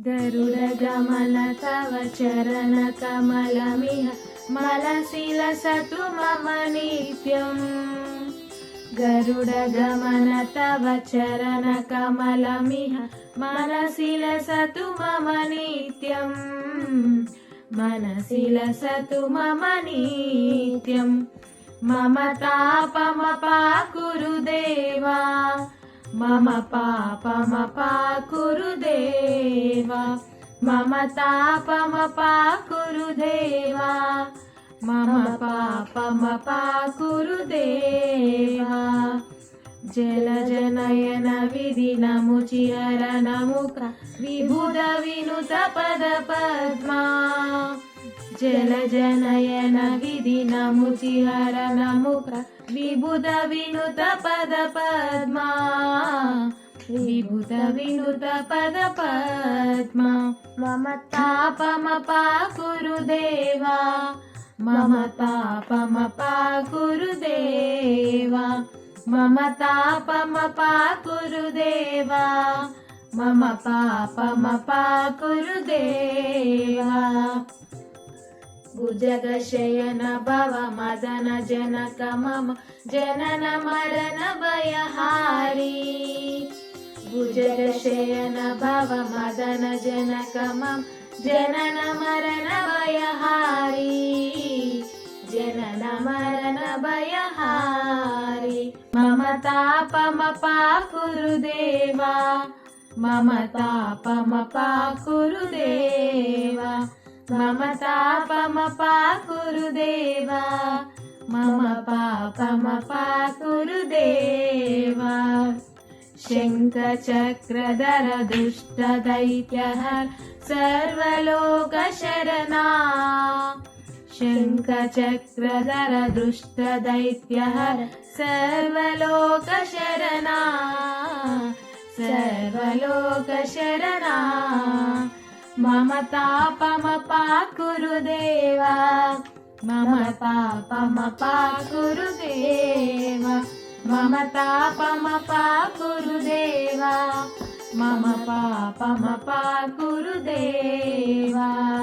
गरुडगमन तव चरणकमलमिह मनसि लसतु मम नित्यम्। गरुडगमन तव चरणकमलमिह मनसि लसतु मम नित्यम्। मनसि लसतु मम नित्यम्। मम तापमपाकुरु देवा, मम पापमपाकुरु देवा। मम तापमपाकुरु देवा, मम पापमपाकुरु देवा। जलजनयन विधिनमुचिहरणमुख विबुध विनुत पदपद्मा। जलजनयन विधिनमुचिहरणमुख विबुध विनुत पदपद्मा। विबुध विनुत पदपद्मा। मम तापमपाकुरु देवा, मम तापमपाकुरु देवा। मम तापमपाकुरु देवा, मम पापमपाकुरु देवा। भुजगशयन भव मदन जनक मम जनन मरण भयहारी। भुजगशयन भव मदन जनक मम जनन मरण भयहारी। जनन मरण भयहारी। मम तापमपाकुरु देवा, मम तापमपाकुरु देवा। मम तापमपाकुरु देवा, मम पापमपाकुरु देवा। शङ्खचक्रधर दुष्टदैत्यहर सर्वलोकशरणा। शङ्खचक्रधर दुष्टदैत्यहर सर्वलोकशरणा। सर्वलोकशरणा। मम तापमपाकुरु देवा, मम तापमपाकुरु देवा। मम तापमपाकुरु देवा, मम पापमपाकुरु देवा।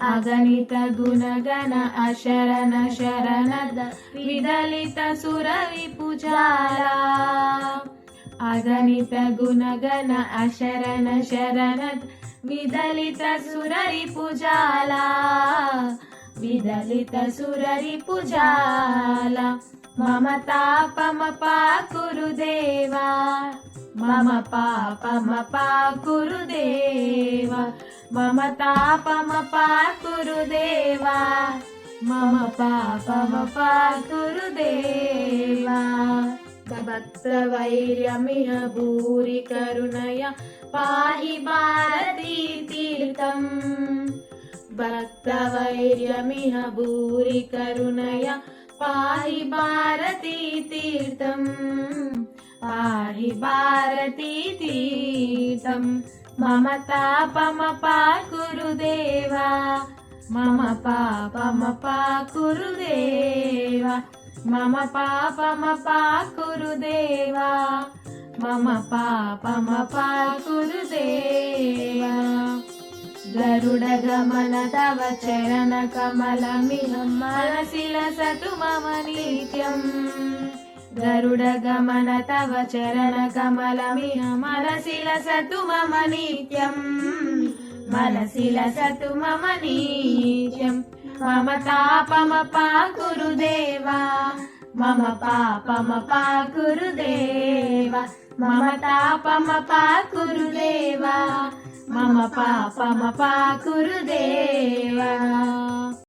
अगणित गुणगण अशरण शरणद विदलित सुररिपुजाला। अगणित गुणगण अशरण शरणद विदलित सुररिपुजाला। विदलित सुररिपुजाला। मम तापमपाकुरु देवा, मम पापमपाकुरु देवा। मम तापमपाकुरु देवा, मम पापमपाकुरु देवा। भक्तवैर्यमिह भूरि करुणया पाहि भारती तीर्थम्। भक्तवैर्यमिह भूरि करुणया पाहि भारती तीर्थम्। पाहि भारती तीर्थम्। मम तापमपाकुरु देवा, मम पापमपाकुरु देवा। मम पापमपाकुरु देवा, मम पापमपाकुरु देवा। गरुडगमन तव चरणकमलमिह मनसि लसतु मम नित्यम्। गरुडगमन तव चरणकमलमिह मनसि लसतु मम नित्यम्। मनसि लसतु मम नित्यम्। मम तापमपाकुरु देवा, मम पापमपाकुरु देवा। मम तापमपाकुरु देवा, मम पापमपाकुरु देवा।